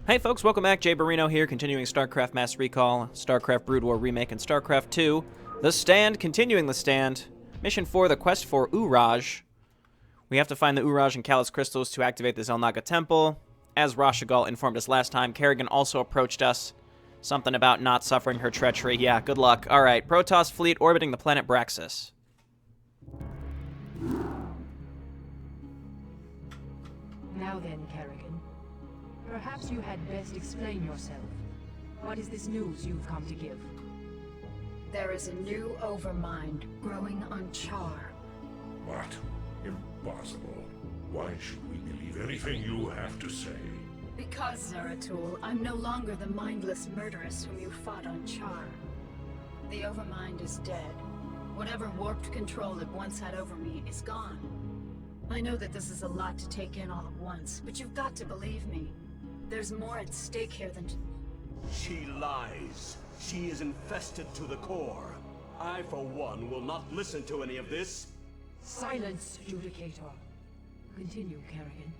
Hey folks, welcome back. Jay Barrino here, continuing StarCraft Mass Recall, StarCraft Brood War Remake, and StarCraft 2. The Stand, continuing the Stand. Mission 4, the quest for Uraj. We have to find the Uraj and Callus crystals to activate the Xel'Naga temple. As Rashagal informed us last time, Kerrigan also approached us. Something about not suffering her treachery. Yeah, good luck. Alright, Protoss fleet orbiting the planet Braxis. Now then, Kerrigan. Perhaps you had best explain yourself. What is this news you've come to give? There is a new overmind growing on Char. What? Impossible. Why should we believe anything you have to say? Because, Zeratul, I'm no longer the mindless murderess whom you fought on Char. The overmind is dead. Whatever warped control it once had over me is gone. I know that this is a lot to take in all at once, but you've got to believe me. There's more at stake here than... She lies. She is infested to the core. I, for one, will not listen to any of this. Silence, Judicator. Continue, Kerrigan.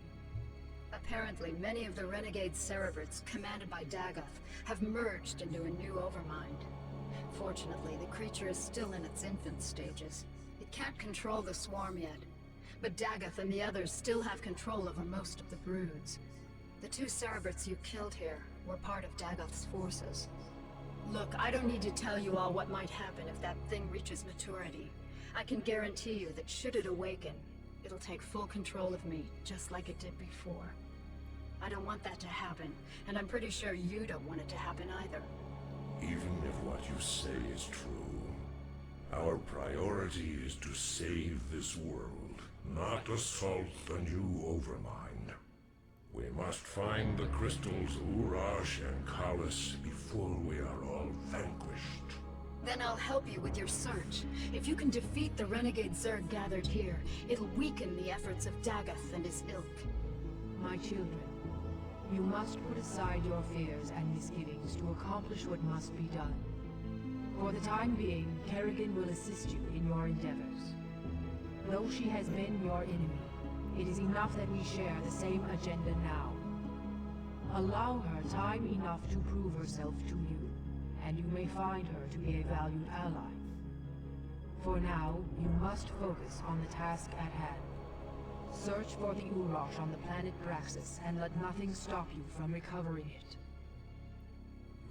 Apparently, many of the renegade Cerebrats, commanded by Dagoth, have merged into a new overmind. Fortunately, the creature is still in its infant stages. It can't control the swarm yet. But Dagoth and the others still have control over most of the broods. The two Cerebrats you killed here were part of Dagoth's forces. Look, I don't need to tell you all what might happen if that thing reaches maturity. I can guarantee you that should it awaken, it'll take full control of me, just like it did before. I don't want that to happen, and I'm pretty sure you don't want it to happen either. Even if what you say is true, our priority is to save this world, not assault the new overmind. We must find the crystals Uraj and Callus before we are all vanquished. Then I'll help you with your search. If you can defeat the renegade Zerg gathered here, it'll weaken the efforts of Dagoth and his ilk. My children, you must put aside your fears and misgivings to accomplish what must be done. For the time being, Kerrigan will assist you in your endeavors. Though she has been your enemy, it is enough that we share the same agenda now. Allow her time enough to prove herself to you, and you may find her to be a valued ally. For now, you must focus on the task at hand. Search for the Uraj on the planet Braxis, and let nothing stop you from recovering it.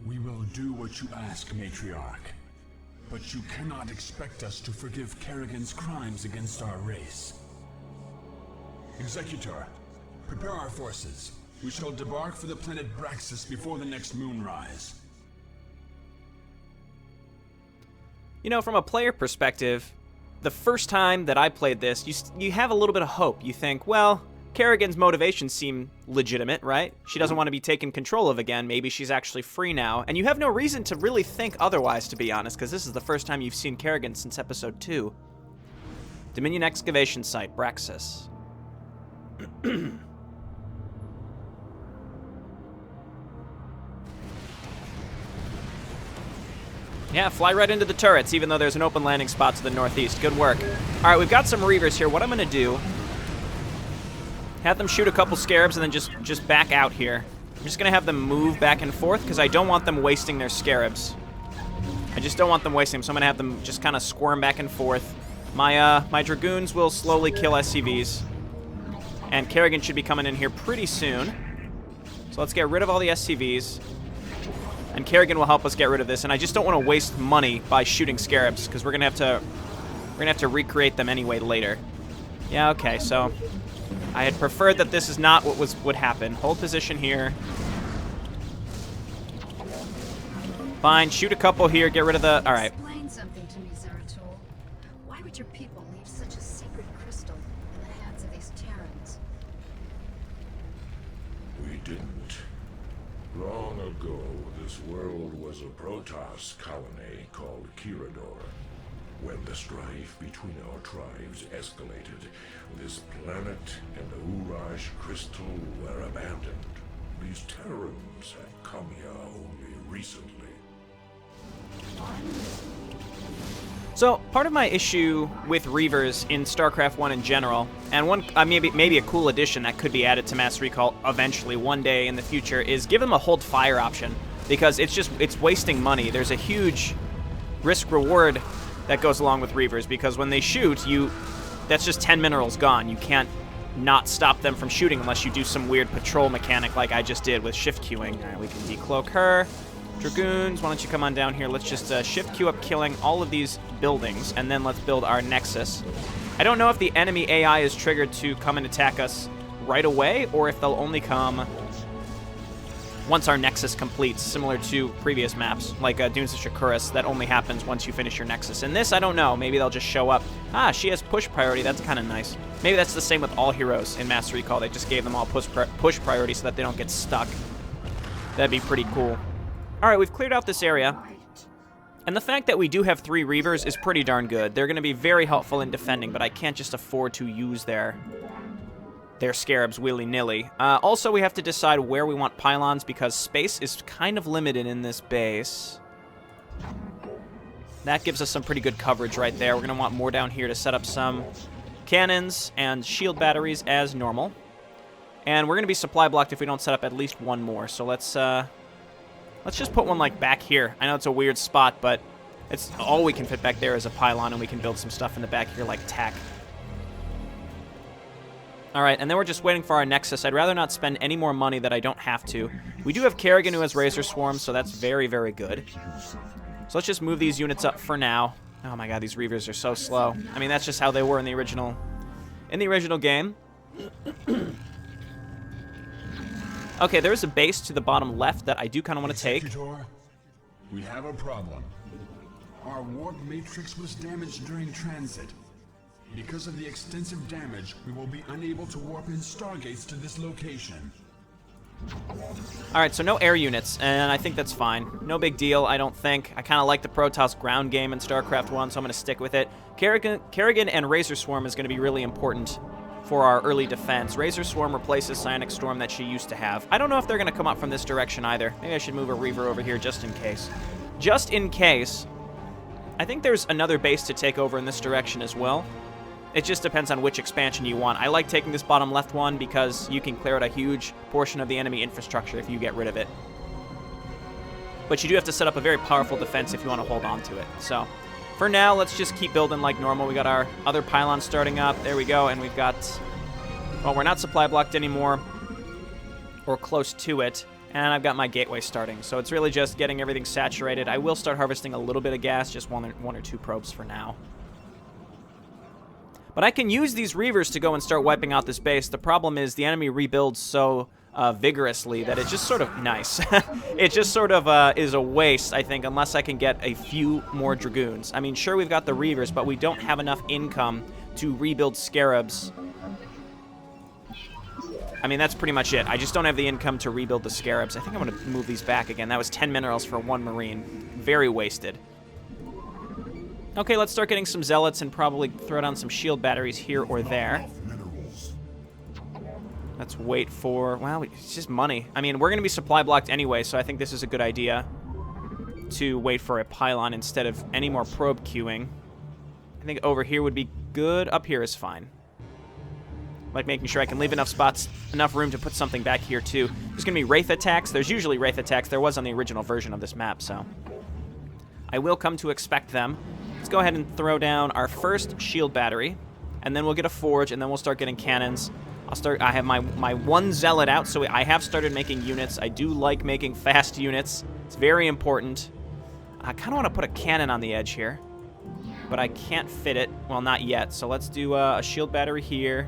We will do what you ask, Matriarch. But you cannot expect us to forgive Kerrigan's crimes against our race. Executor, prepare our forces. We shall debark for the planet Braxis before the next moonrise. You know, from a player perspective, the first time that I played this, you have a little bit of hope. You think, well, Kerrigan's motivations seem legitimate, right? She doesn't want to be taken control of again. Maybe she's actually free now. And you have no reason to really think otherwise, to be honest, because this is the first time you've seen Kerrigan since Episode 2. Dominion Excavation Site, Braxis. Yeah, fly right into the turrets, even though there's an open landing spot to the northeast. Good work. All right, we've got some Reavers here. What I'm going to do, have them shoot a couple Scarabs and then just back out here. I'm just going to have them move back and forth because I don't want them wasting their Scarabs. I just don't want them wasting them, so I'm going to have them just kind of squirm back and forth. My Dragoons will slowly kill SCVs. And Kerrigan should be coming in here pretty soon. So let's get rid of all the SCVs. And Kerrigan will help us get rid of this. And I just don't want to waste money by shooting Scarabs, because we're gonna have to recreate them anyway later. Yeah, okay, so I had preferred that this is not what would happen. Hold position here. Fine, shoot a couple here, get rid of the... Alright. Explain something to me, Zeratul. Why would your people leave such a secret crystal in the hands of these Terrans? We didn't. Long ago, this world was a Protoss colony called Kirador. When the strife between our tribes escalated, this planet and the Uraj crystal were abandoned. These Terrans have come here only recently. So, part of my issue with Reavers in StarCraft 1 in general, and one maybe a cool addition that could be added to Mass Recall eventually one day in the future, is give them a hold fire option, because it's wasting money. There's a huge risk-reward that goes along with Reavers, because when they shoot, that's just 10 minerals gone. You can't not stop them from shooting unless you do some weird patrol mechanic like I just did with shift queuing. All right, we can decloak her. Dragoons, why don't you come on down here? Let's just shift queue up killing all of these buildings, and then let's build our Nexus. I don't know if the enemy AI is triggered to come and attack us right away, or if they'll only come once our Nexus completes, similar to previous maps, like Dunes of Shakuras, that only happens once you finish your Nexus. In this, I don't know. Maybe they'll just show up. Ah, she has push priority. That's kind of nice. Maybe that's the same with all heroes in Mass Recall. They just gave them all push priority so that they don't get stuck. That'd be pretty cool. All right, we've cleared out this area. And the fact that we do have 3 Reavers is pretty darn good. They're going to be very helpful in defending, but I can't just afford to use their scarabs willy-nilly. Also, we have to decide where we want pylons, because space is kind of limited in this base. That gives us some pretty good coverage right there. We're going to want more down here to set up some cannons and shield batteries as normal. And we're going to be supply blocked if we don't set up at least one more. So let's just put one, like, back here. I know it's a weird spot, but it's all we can fit back there is a pylon, and we can build some stuff in the back here, like tack. All right, and then we're just waiting for our Nexus. I'd rather not spend any more money that I don't have to. We do have Kerrigan, who has Razor Swarm, so that's very, very good. So let's just move these units up for now. Oh my god, these Reavers are so slow. I mean, that's just how they were in the original game. Okay, there is a base to the bottom left that I do kind of want to take. We have a problem. Our warp matrix was damaged during transit. Because of the extensive damage, we will be unable to warp in stargates to this location. Alright, so no air units, and I think that's fine. No big deal, I don't think. I kind of like the Protoss ground game in StarCraft 1, so I'm going to stick with it. Kerrigan and Razor Swarm is going to be really important for our early defense. Razor Swarm replaces Psionic Storm that she used to have. I don't know if they're going to come up from this direction either. Maybe I should move a Reaver over here just in case. Just in case. I think there's another base to take over in this direction as well. It just depends on which expansion you want. I like taking this bottom left one because you can clear out a huge portion of the enemy infrastructure if you get rid of it. But you do have to set up a very powerful defense if you want to hold on to it. So, for now, let's just keep building like normal. We got our other pylon starting up. There we go. And we've got... Well, we're not supply blocked anymore. Or close to it. And I've got my gateway starting. So it's really just getting everything saturated. I will start harvesting a little bit of gas. Just one or two probes for now. But I can use these Reavers to go and start wiping out this base. The problem is the enemy rebuilds so vigorously that it's just sort of nice. It just sort of is a waste, I think, unless I can get a few more Dragoons. I mean, sure, we've got the Reavers, but we don't have enough income to rebuild Scarabs. I mean, that's pretty much it. I just don't have the income to rebuild the Scarabs. I think I'm going to move these back again. That was 10 minerals for 1 Marine. Very wasted. Okay, let's start getting some Zealots and probably throw down some shield batteries here or there. Let's wait for... Well, it's just money. I mean, we're going to be supply blocked anyway, so I think this is a good idea to wait for a pylon instead of any more probe queuing. I think over here would be good. Up here is fine. Like making sure I can leave enough spots, enough room to put something back here, too. There's going to be Wraith attacks. There's usually Wraith attacks. There was on the original version of this map, so... I will come to expect them. Let's go ahead and throw down our first shield battery, and then we'll get a forge, and then we'll start getting cannons. I have my one zealot out, so I have started making units. I do like making fast units. It's very important. I kind of want to put a cannon on the edge here, but I can't fit it. Well, not yet. So let's do a shield battery here.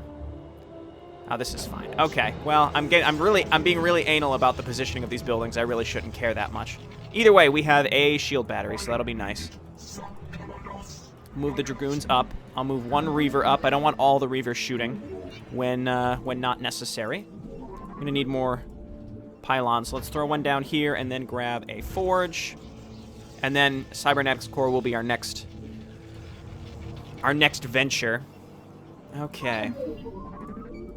Oh, this is fine. Okay. Well, I'm being really anal about the positioning of these buildings. I really shouldn't care that much. Either way, we have a shield battery, so that'll be nice. Move the Dragoons up. I'll move one Reaver up. I don't want all the Reavers shooting when not necessary. I'm going to need more pylons. So let's throw one down here and then grab a forge. And then Cybernetics Core will be our next venture. Okay.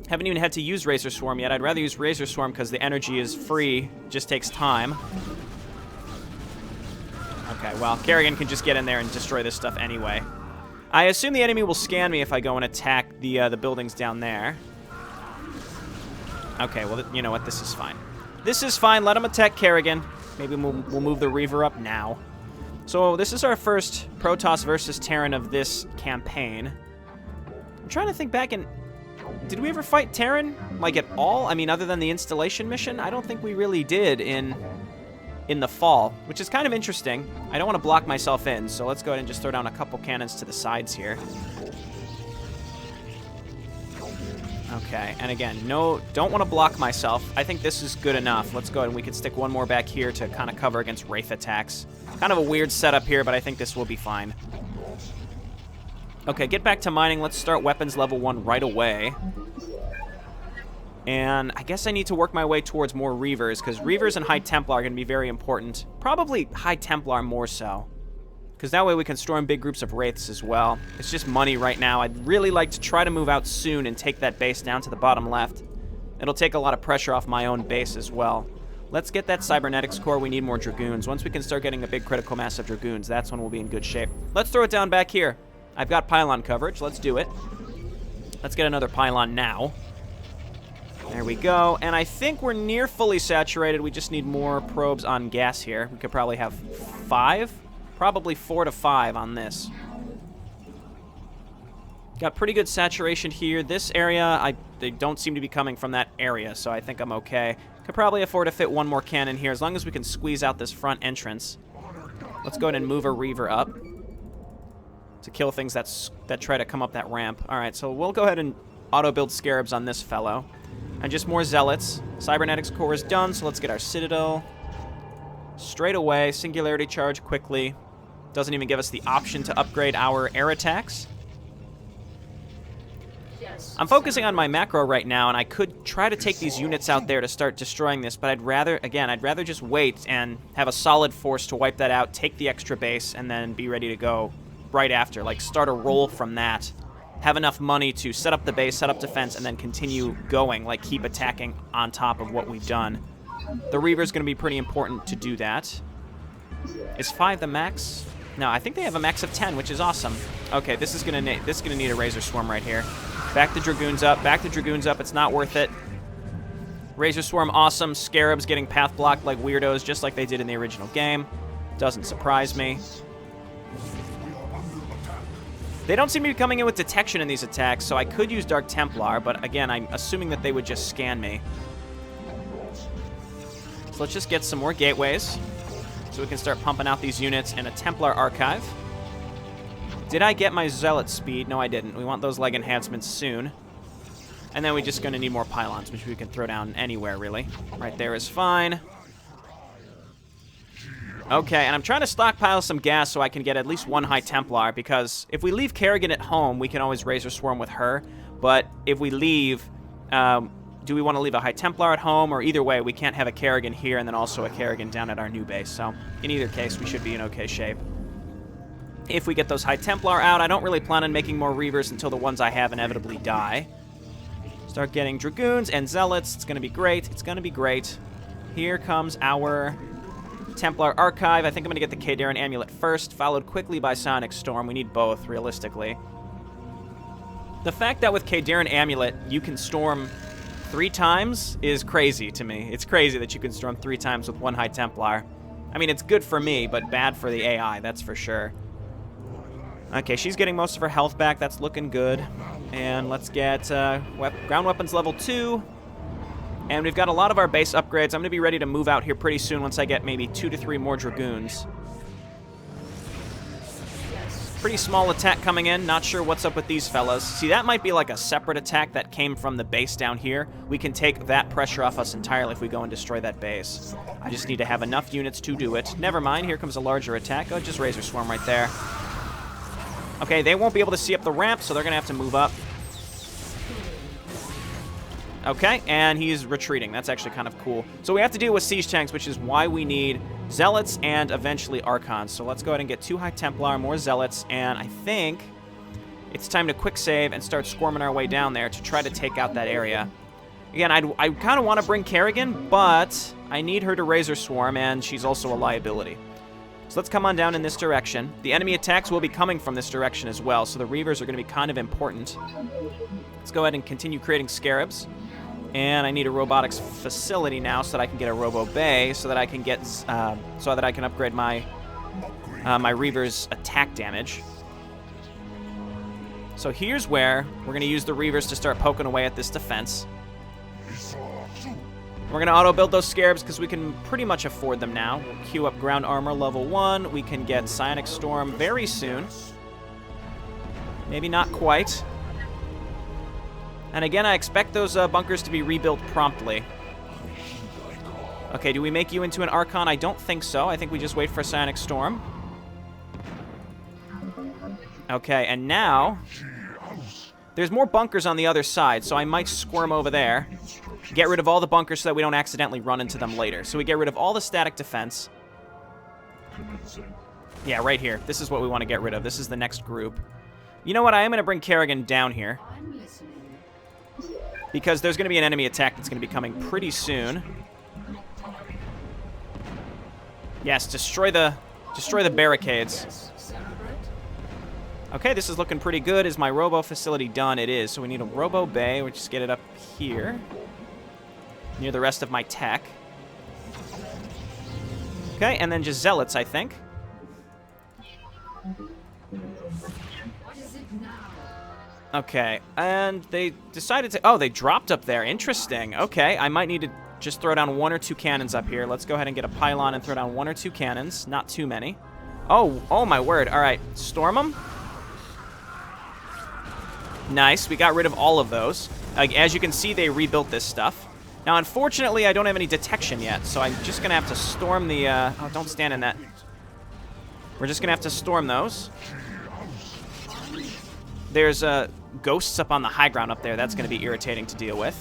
Haven't even had to use Razor Swarm yet. I'd rather use Razor Swarm because the energy is free. Just takes time. Okay, well, Kerrigan can just get in there and destroy this stuff anyway. I assume the enemy will scan me if I go and attack the buildings down there. Okay, well, you know what? This is fine. This is fine. Let him attack Kerrigan. Maybe we'll move the Reaver up now. So this is our first Protoss versus Terran of this campaign. I'm trying to think back and... Did we ever fight Terran, like, at all? I mean, other than the installation mission? I don't think we really did in the fall, which is kind of interesting. I don't want to block myself in, so let's go ahead and just throw down a couple cannons to the sides here. Okay, and again, no, don't want to block myself. I think this is good enough. Let's go ahead and we can stick one more back here to kind of cover against Wraith attacks. Kind of a weird setup here, but I think this will be fine. Okay, get back to mining. Let's start weapons level 1 right away. And I guess I need to work my way towards more Reavers, because Reavers and High Templar are going to be very important. Probably High Templar more so, because that way we can storm big groups of Wraiths as well. It's just money right now. I'd really like to try to move out soon and take that base down to the bottom left. It'll take a lot of pressure off my own base as well. Let's get that Cybernetics core. We need more Dragoons. Once we can start getting a big critical mass of Dragoons, that's when we'll be in good shape. Let's throw it down back here. I've got pylon coverage. Let's do it. Let's get another pylon now. There we go. And I think we're near fully saturated. We just need more probes on gas here. We could probably have 5. Probably 4 to 5 on this. Got pretty good saturation here. This area, they don't seem to be coming from that area, so I think I'm okay. Could probably afford to fit one more cannon here, as long as we can squeeze out this front entrance. Let's go ahead and move a Reaver up to kill things that try to come up that ramp. All right, so we'll go ahead and auto-build Scarabs on this fellow. And just more Zealots. Cybernetics core is done, so let's get our Citadel. Straight away, Singularity Charge quickly. Doesn't even give us the option to upgrade our air attacks. I'm focusing on my macro right now, and I could try to take these units out there to start destroying this, but I'd rather just wait and have a solid force to wipe that out, take the extra base, and then be ready to go right after. Like, start a roll from that. Have enough money to set up the base, set up defense, and then continue going, like keep attacking on top of what we've done. The Reaver's going to be pretty important to do that. Is 5 the max? No, I think they have a max of 10, which is awesome. Okay, this is gonna need a Razor Swarm right here. Back the Dragoons up. Back the Dragoons up. It's not worth it. Razor Swarm, awesome. Scarabs getting path blocked like weirdos, just like they did in the original game. Doesn't surprise me. They don't seem to be coming in with detection in these attacks, so I could use Dark Templar, but again, I'm assuming that they would just scan me. So let's just get some more gateways so we can start pumping out these units and a Templar Archive. Did I get my Zealot speed? No, I didn't. We want those leg enhancements soon. And then we're just going to need more pylons, which we can throw down anywhere, really. Right there is fine. Okay, and I'm trying to stockpile some gas so I can get at least one High Templar, because if we leave Kerrigan at home, we can always Razor Swarm with her. But if we leave, do we want to leave a High Templar at home? Or either way, we can't have a Kerrigan here and then also a Kerrigan down at our new base. So in either case, we should be in okay shape. If we get those High Templar out, I don't really plan on making more Reavers until the ones I have inevitably die. Start getting Dragoons and Zealots. It's going to be great. It's going to be great. Here comes our Templar Archive. I think I'm going to get the Kadaran Amulet first, followed quickly by Sonic Storm. We need both, realistically. The fact that with Kadaran Amulet you can storm 3 times is crazy to me. It's crazy that you can storm 3 times with 1 High Templar. I mean, it's good for me, but bad for the AI, that's for sure. Okay, she's getting most of her health back. That's looking good. And let's get ground weapons level 2. And we've got a lot of our base upgrades. I'm going to be ready to move out here pretty soon once I get maybe 2 to 3 more Dragoons. Pretty small attack coming in. Not sure what's up with these fellas. See, that might be like a separate attack that came from the base down here. We can take that pressure off us entirely if we go and destroy that base. I just need to have enough units to do it. Never mind. Here comes a larger attack. Oh, just Razor Swarm right there. Okay, they won't be able to see up the ramp, so they're going to have to move up. Okay, and he's retreating. That's actually kind of cool. So we have to deal with siege tanks, which is why we need Zealots and eventually Archons. So let's go ahead and get 2 High Templar, more Zealots, and I think it's time to quick save and start squirming our way down there to try to take out that area. Again, I kind of want to bring Kerrigan, but I need her to Razor Swarm, and she's also a liability. So let's come on down in this direction. The enemy attacks will be coming from this direction as well, so the Reavers are going to be kind of important. Let's go ahead and continue creating Scarabs. And I need a robotics facility now so that I can get a Robo Bay, so that I can get, so that I can upgrade my my Reavers' attack damage. So here's where we're going to use the Reavers to start poking away at this defense. We're going to auto-build those Scarabs because we can pretty much afford them now. We'll queue up Ground Armor level 1. We can get Psionic Storm very soon. Maybe not quite. And again, I expect those bunkers to be rebuilt promptly. Okay, do we make you into an Archon? I don't think so. I think we just wait for Psionic Storm. Okay, and now there's more bunkers on the other side, so I might squirm over there. Get rid of all the bunkers so that we don't accidentally run into them later. So we get rid of all the static defense. Yeah, right here. This is what we want to get rid of. This is the next group. You know what? I am going to bring Kerrigan down here, because there's going to be an enemy attack that's going to be coming pretty soon. Yes, destroy the barricades. Okay, this is looking pretty good. Is my Robo facility done? It is. So we need a Robo Bay. We'll just get it up here, near the rest of my tech. Okay, and then just Zealots, I think. Okay, and they decided to... Oh, they dropped up there. Interesting. Okay, I might need to just throw down 1 or 2 cannons up here. Let's go ahead and get a pylon and throw down 1 or 2 cannons. Not too many. Oh my word. All right, storm them. Nice. We got rid of all of those. As you can see, they rebuilt this stuff. Now, unfortunately, I don't have any detection yet, so I'm just going to have to storm the... Oh, don't stand in that. We're just going to have to storm those. There's ghosts up on the high ground up there. That's going to be irritating to deal with.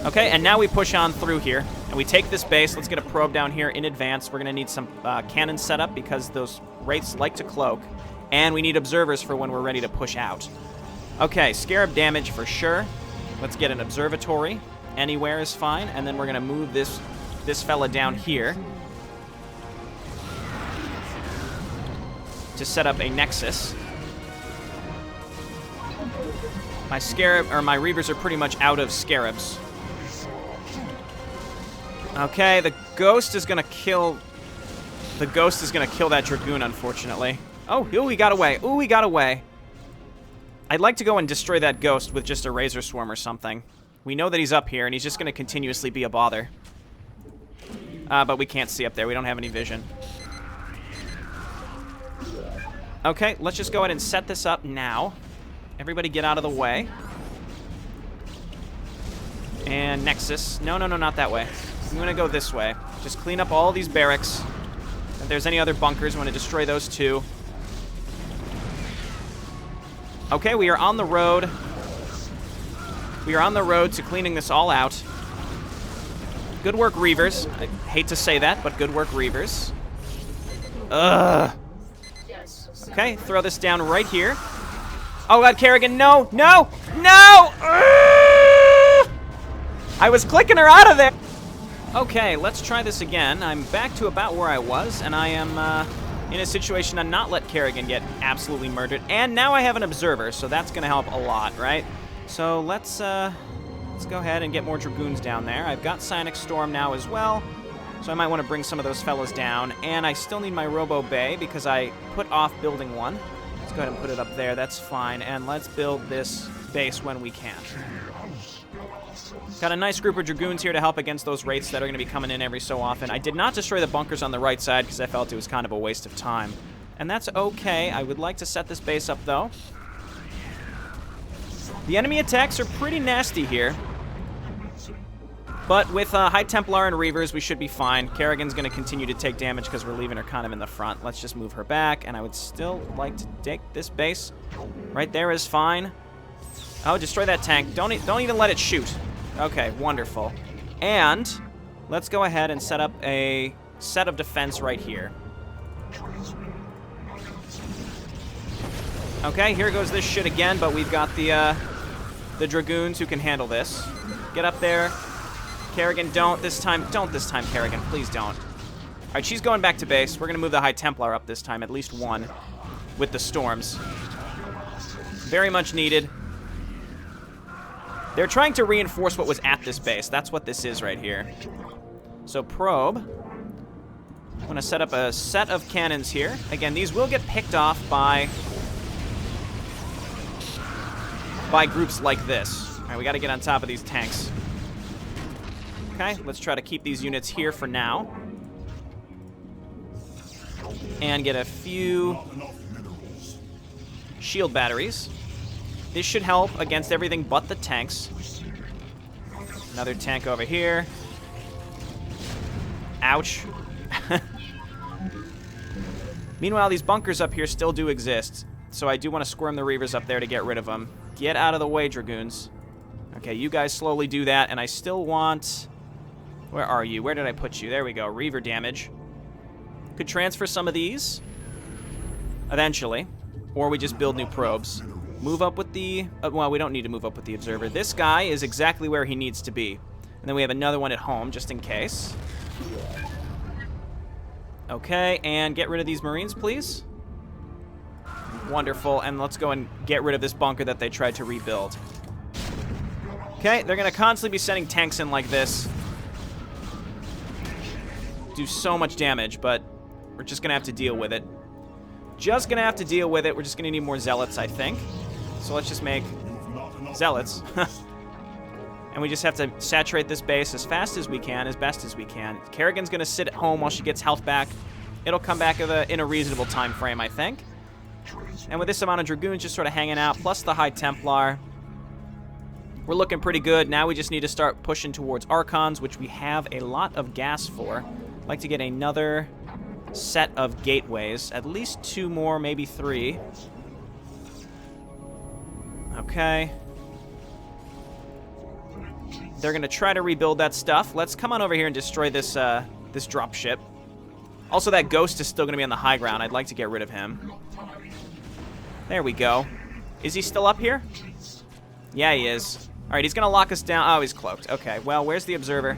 Okay, and now we push on through here, and we take this base. Let's get a probe down here in advance. We're going to need some cannons set up because those wraiths like to cloak. And we need observers for when we're ready to push out. Okay, Scarab damage for sure. Let's get an observatory. Anywhere is fine. And then we're going to move this fella down here to set up a nexus. My Scarab, or my Reavers are pretty much out of Scarabs. Okay, the Ghost is going to kill... The Ghost is going to kill that Dragoon, unfortunately. Oh, he got away. Ooh, he got away. I'd like to go and destroy that Ghost with just a Razor Swarm or something. We know that he's up here, and he's just going to continuously be a bother. But we can't see up there. We don't have any vision. Okay, let's just go ahead and set this up now. Everybody get out of the way. And Nexus. No, not that way. I'm going to go this way. Just clean up all these barracks. If there's any other bunkers, I want to destroy those too. Okay, we are on the road. We are on the road to cleaning this all out. Good work, Reavers. I hate to say that, but good work, Reavers. Ugh. Okay, throw this down right here. Oh, God, Kerrigan, no! I was clicking her out of there! Okay, let's try this again. I'm back to about where I was, and I am in a situation to not let Kerrigan get absolutely murdered. And now I have an observer, so that's going to help a lot, right? So let's go ahead and get more Dragoons down there. I've got Psionic Storm now as well, so I might want to bring some of those fellas down. And I still need my Robo Bay because I put off building one. Let's go ahead and put it up there. That's fine. And let's build this base when we can. Got a nice group of Dragoons here to help against those Wraiths that are going to be coming in every so often. I did not destroy the bunkers on the right side because I felt it was kind of a waste of time. And that's okay. I would like to set this base up, though. The enemy attacks are pretty nasty here. But with High Templar and Reavers, we should be fine. Kerrigan's going to continue to take damage because we're leaving her kind of in the front. Let's just move her back, and I would still like to take this base. Right there is fine. Oh, destroy that tank. Don't even let it shoot. Okay, wonderful. And let's go ahead and set up a set of defense right here. Okay, here goes this shit again, but we've got the Dragoons who can handle this. Get up there. Kerrigan, don't this time, Kerrigan. Please don't. All right, she's going back to base. We're going to move the High Templar up this time, at least one, with the storms. Very much needed. They're trying to reinforce what was at this base. That's what this is right here. So probe. I'm going to set up a set of cannons here. Again, these will get picked off by groups like this. All right, we got to get on top of these tanks. Okay, let's try to keep these units here for now. And get a few shield batteries. This should help against everything but the tanks. Another tank over here. Ouch. Meanwhile, these bunkers up here still do exist, so I do want to squirm the Reavers up there to get rid of them. Get out of the way, Dragoons. Okay, you guys slowly do that, and I still want... Where are you? Where did I put you? There we go. Reaver damage. Could transfer some of these eventually, or we just build new probes. Move up with the... well, we don't need to move up with the Observer. This guy is exactly where he needs to be. And then we have another one at home, just in case. Okay, and get rid of these Marines, please. Wonderful, and let's go and get rid of this bunker that they tried to rebuild. Okay, they're going to constantly be sending tanks in like this. Do so much damage, but we're just going to have to deal with it. Just going to have to deal with it. We're just going to need more Zealots, I think. So let's just make Zealots. And we just have to saturate this base as fast as we can, as best as we can. Kerrigan's going to sit at home while she gets health back. It'll come back in a reasonable time frame, I think. And with this amount of Dragoons just sort of hanging out, plus the High Templar, we're looking pretty good. Now we just need to start pushing towards Archons, which we have a lot of gas for. I'd like to get another set of gateways. At least 2 more, maybe 3. Okay. They're going to try to rebuild that stuff. Let's come on over here and destroy this this dropship. Also, that ghost is still going to be on the high ground. I'd like to get rid of him. There we go. Is he still up here? Yeah, he is. All right, he's going to lock us down. Oh, he's cloaked. Okay, well, where's the Observer?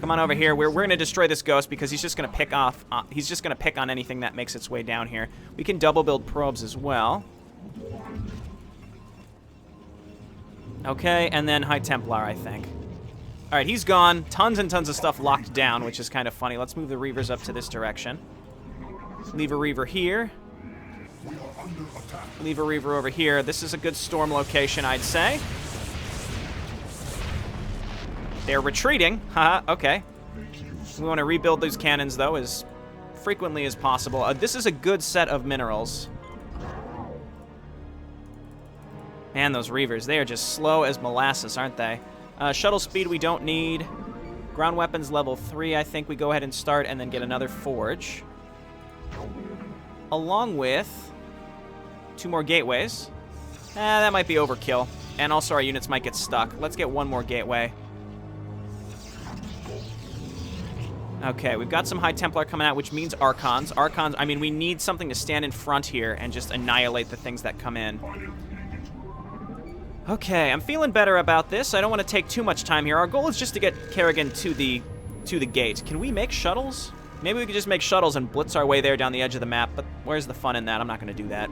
Come on over here. We're going to destroy this ghost because he's just going to pick off... he's just going to pick on anything that makes its way down here. We can double build probes as well. Okay, and then High Templar, I think. All right, he's gone. Tons and tons of stuff locked down, which is kind of funny. Let's move the Reavers up to this direction. Leave a Reaver here. Leave a Reaver over here. This is a good storm location, I'd say. They're retreating. Haha, okay. We want to rebuild those cannons, though, as frequently as possible. This is a good set of minerals. Man, those Reavers, they are just slow as molasses, aren't they? Shuttle speed we don't need. Ground weapons level 3, I think we go ahead and start and then get another forge. Along with 2 more gateways. That might be overkill. And also our units might get stuck. Let's get 1 more gateway. Okay, we've got some High Templar coming out, which means Archons. Archons, I mean, we need something to stand in front here and just annihilate the things that come in. Okay, I'm feeling better about this. I don't want to take too much time here. Our goal is just to get Kerrigan to the gate. Can we make shuttles? Maybe we could just make shuttles and blitz our way there down the edge of the map, but where's the fun in that? I'm not going to do that.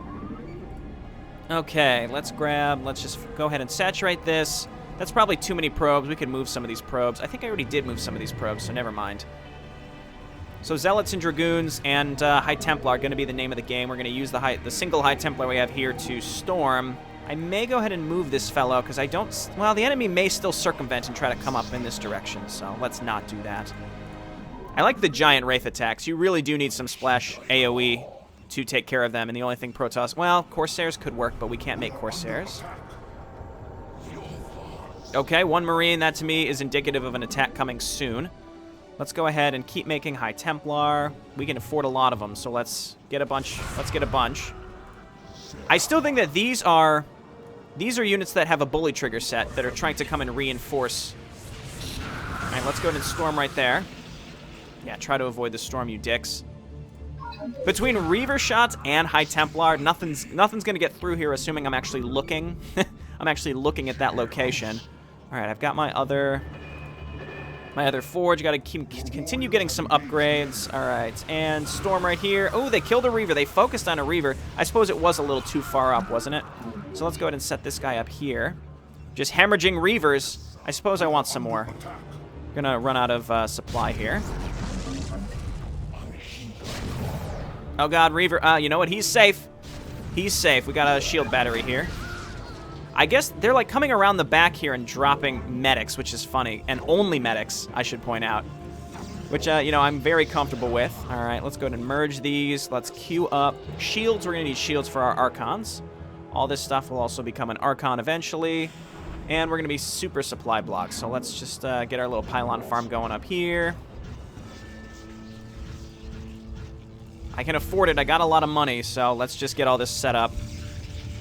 Okay, let's just go ahead and saturate this. That's probably too many probes. We could move some of these probes. I think I already did move some of these probes, so never mind. So Zealots and Dragoons and High Templar are going to be the name of the game. We're going to use the single High Templar we have here to storm. I may go ahead and move this fellow, because I don't... Well, the enemy may still circumvent and try to come up in this direction, so let's not do that. I like the giant Wraith attacks. You really do need some splash AoE to take care of them, and the only thing Protoss... Well, Corsairs could work, but we can't make Corsairs. Okay, 1 Marine. That, to me, is indicative of an attack coming soon. Let's go ahead and keep making High Templar. We can afford a lot of them, so let's get a bunch. Let's get a bunch. I still think that these are units that have a bully trigger set that are trying to come and reinforce. All right, let's go ahead and storm right there. Yeah, try to avoid the storm, you dicks. Between Reaver shots and High Templar, nothing's gonna get through here, assuming I'm actually looking. I'm actually looking at that location. All right, I've got my other My other forge, got to continue getting some upgrades. All right, and Storm right here. Oh, they killed a Reaver. They focused on a Reaver. I suppose it was a little too far up, wasn't it? So let's go ahead and set this guy up here. Just hemorrhaging Reavers. I suppose I want some more. Gonna run out of supply here. Oh god, Reaver. You know what? He's safe. He's safe. We got a shield battery here. I guess they're like coming around the back here and dropping medics, which is funny. And only medics, I should point out. Which, you know, I'm very comfortable with. All right, let's go ahead and merge these. Let's queue up shields. We're going to need shields for our Archons. All this stuff will also become an Archon eventually. And we're going to be super supply blocks. So let's just get our little pylon farm going up here. I can afford it. I got a lot of money, so let's just get all this set up.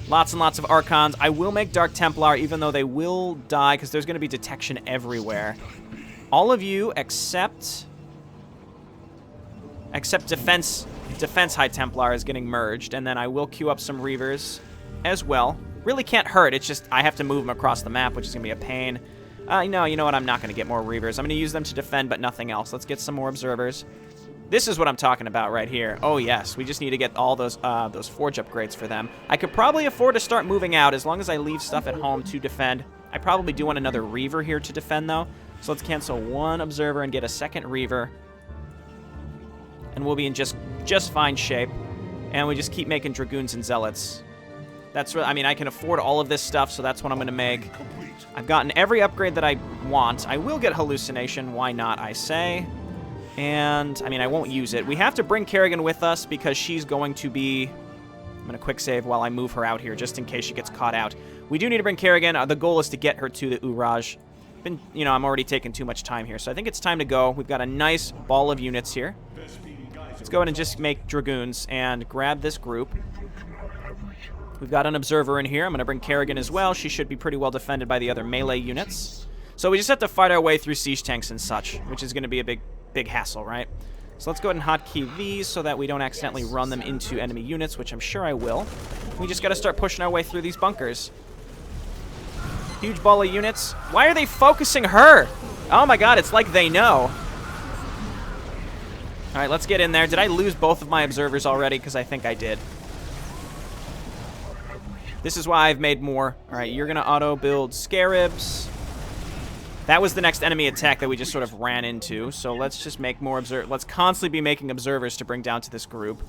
Lots and lots of Archons. I will make Dark Templar, even though they will die, because there's going to be detection everywhere. All of you except Defense High Templar is getting merged, and then I will queue up some Reavers as well. Really can't hurt. It's just I have to move them across the map, which is going to be a pain. No, you know what? I'm not going to get more Reavers. I'm going to use them to defend, but nothing else. Let's get some more Observers. This is what I'm talking about right here. Oh, yes. We just need to get all those forge upgrades for them. I could probably afford to start moving out as long as I leave stuff at home to defend. I probably do want another Reaver here to defend, though. So let's cancel one Observer and get a second Reaver. And we'll be in just fine shape. And we just keep making Dragoons and Zealots. That's what, I mean, I can afford all of this stuff, so that's what I'm going to make. I've gotten every upgrade that I want. I will get Hallucination. Why not, I say. And, I mean, I won't use it. We have to bring Kerrigan with us because she's going to be... I'm going to quick save while I move her out here just in case she gets caught out. We do need to bring Kerrigan. The goal is to get her to the Uraj. You know, I'm already taking too much time here, so I think it's time to go. We've got a nice ball of units here. Let's go ahead and just make Dragoons and grab this group. We've got an Observer in here. I'm going to bring Kerrigan as well. She should be pretty well defended by the other melee units. So we just have to fight our way through siege tanks and such, which is going to be a big hassle, right? So let's go ahead and hotkey these so that we don't accidentally run them into enemy units, which I'm sure I will. We just got to start pushing our way through these bunkers. Huge ball of units. Why are they focusing her? Oh my god, it's like they know. All right, let's get in there. Did I lose both of my Observers already? Because I think I did. This is why I've made more. All right, you're going to auto-build Scarabs. That was the next enemy attack that we just sort of ran into. So let's just make more Observers. Let's constantly be making Observers to bring down to this group.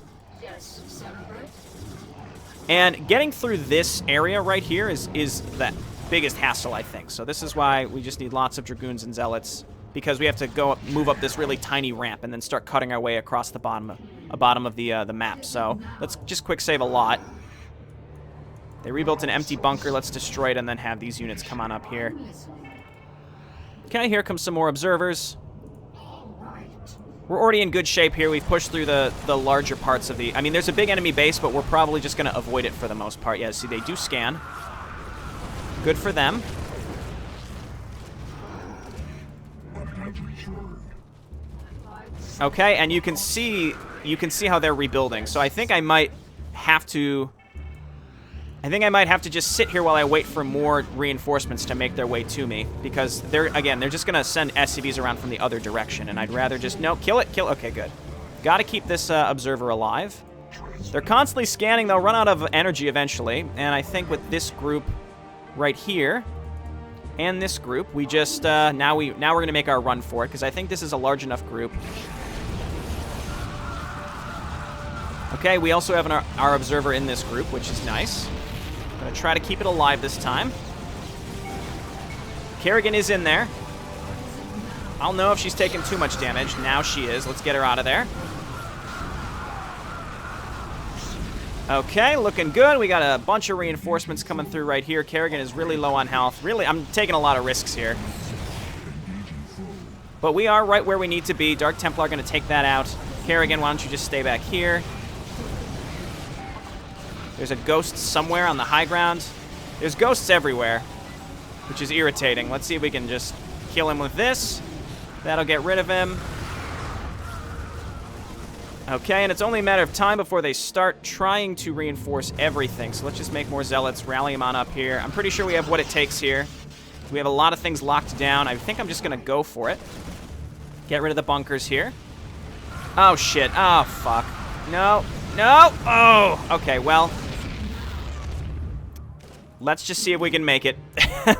And getting through this area right here is the biggest hassle, I think. So this is why we just need lots of Dragoons and Zealots, because we have to move up this really tiny ramp and then start cutting our way across the bottom of the map. So let's just quick save a lot. They rebuilt an empty bunker. Let's destroy it and then have these units come on up here. Okay, here comes some more Observers. We're already in good shape here. We've pushed through the larger parts of the... I mean, there's a big enemy base, but we're probably just going to avoid it for the most part. Yeah, see, they do scan. Good for them. Okay, and you can see how they're rebuilding. So I think I might have to... just sit here while I wait for more reinforcements to make their way to me, because they're just going to send SCVs around from the other direction, and I'd rather just... No, kill it. Okay, good. Got to keep this Observer alive. They're constantly scanning. They'll run out of energy eventually, and I think with this group right here and this group, we just... now we're going to make our run for it, because I think this is a large enough group. Okay, we also have our Observer in this group, which is nice. I'm going to try to keep it alive this time. Kerrigan is in there. I'll know if she's taking too much damage. Now she is. Let's get her out of there. Okay, looking good. We got a bunch of reinforcements coming through right here. Kerrigan is really low on health. Really, I'm taking a lot of risks here. But we are right where we need to be. Dark Templar are going to take that out. Kerrigan, why don't you just stay back here? There's a ghost somewhere on the high ground. There's ghosts everywhere, which is irritating. Let's see if we can just kill him with this. That'll get rid of him. Okay, and it's only a matter of time before they start trying to reinforce everything. So let's just make more Zealots, rally them on up here. I'm pretty sure we have what it takes here. We have a lot of things locked down. I think I'm just going to go for it. Get rid of the bunkers here. Oh, shit. Oh, fuck. No. No. Oh. Okay, well. Let's just see if we can make it.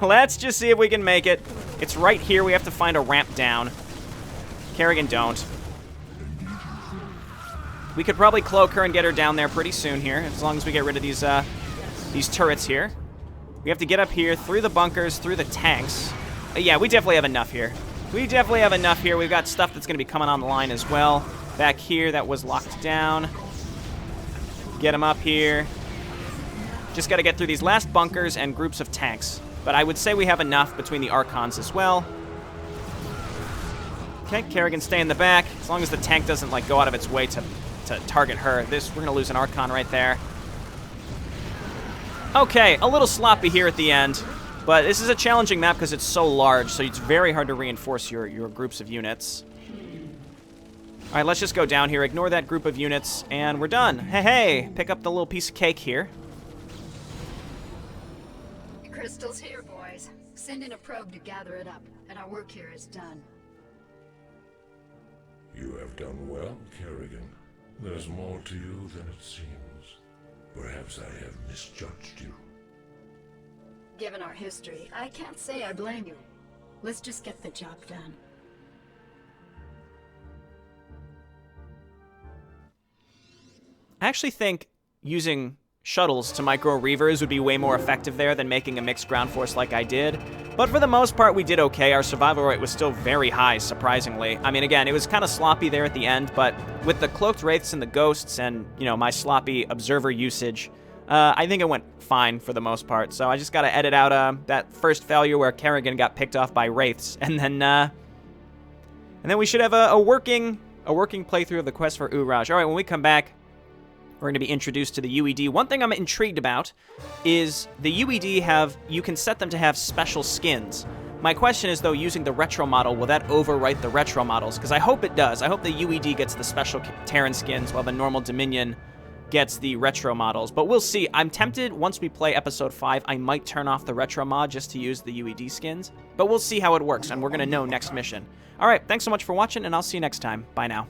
Let's just see if we can make it. It's right here. We have to find a ramp down. Kerrigan, don't. We could probably cloak her and get her down there pretty soon here, as long as we get rid of these turrets here. We have to get up here, through the bunkers, through the tanks. Yeah, we definitely have enough here. We definitely have enough here. We've got stuff that's going to be coming on the line as well. Back here, that was locked down. Get them up here. Just got to get through these last bunkers and groups of tanks. But I would say we have enough between the Archons as well. Okay, Kerrigan, stay in the back. As long as the tank doesn't like go out of its way to target her. We're going to lose an Archon right there. Okay, a little sloppy here at the end. But this is a challenging map because it's so large, so it's very hard to reinforce your groups of units. All right, let's just go down here. Ignore that group of units, and we're done. Hey, pick up the little piece of cake here. Crystal's here, boys. Send in a probe to gather it up, and our work here is done. You have done well, Kerrigan. There's more to you than it seems. Perhaps I have misjudged you. Given our history, I can't say I blame you. Let's just get the job done. I actually think using shuttles to micro reavers would be way more effective there than making a mixed ground force like I did. But for the most part, we did okay. Our survival rate was still very high, surprisingly. I mean, again, it was kind of sloppy there at the end, but with the cloaked wraiths and the ghosts and, you know, my sloppy observer usage, I think it went fine for the most part. So I just got to edit out that first failure where Kerrigan got picked off by wraiths, and then we should have a working playthrough of the quest for Uraj. All right, when we come back, we're going to be introduced to the UED. One thing I'm intrigued about is the UED you can set them to have special skins. My question is, though, using the retro model, will that overwrite the retro models? Because I hope it does. I hope the UED gets the special Terran skins while the normal Dominion gets the retro models. But we'll see. I'm tempted, once we play Episode 5, I might turn off the retro mod just to use the UED skins. But we'll see how it works, and we're going to know next mission. All right, thanks so much for watching, and I'll see you next time. Bye now.